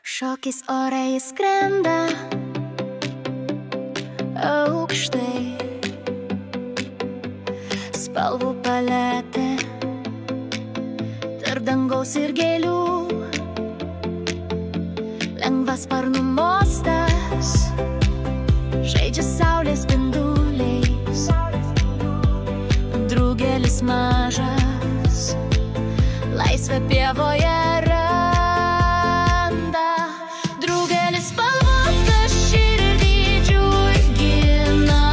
Šokis ore skrenda aukštai, spalvų paletė tarp dangaus ir gėlių, lengvas sparnų mostas žaidžia saulės spinduliais. Drugelis mažas laisvę pievoje randa. Drugelis spalvotą širdį džiugina,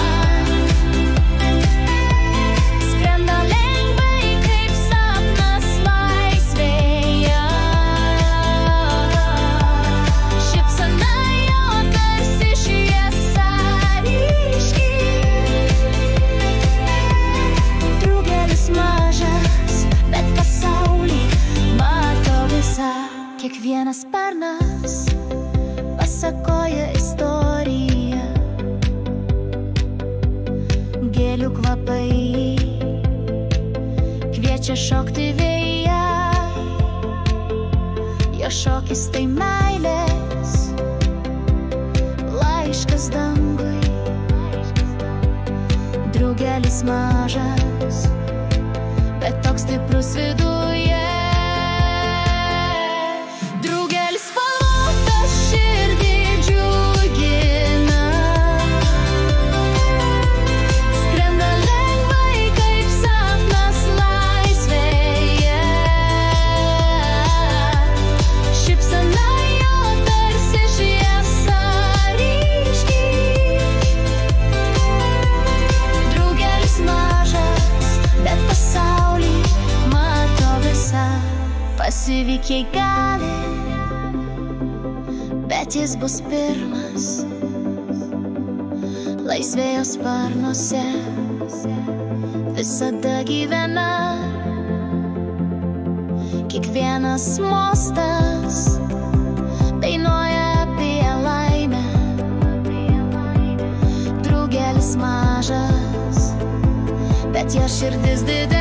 skrenda lengvai kaip sapnas laisvėje. Šypsena jo tarsi šviesa ryški. Drugelis mažas, bet pasaulį mato visą. Kiekvienas sparnas pasakoja istoriją, gėlių kvapai kviečia šokti vėją. Jo šokis tai meilės laiškas dangui. Drugelis mažas, bet toks stiprus viduje. Drugelis spalvotą širdį džiugina, skrenda lengvai kaip sapnas laisvėje. Šypsena jo tarsi šviesa ryški. Drugelis mažas, bet pasaulį mato visą. Pasivykiai gali, bet jis bus pirmas. Laisvėjo sparnuose visada gyvena. Kiekvienas mostas dainuoja apie laimę. Drugelis mažas, bet jo širdis didelė.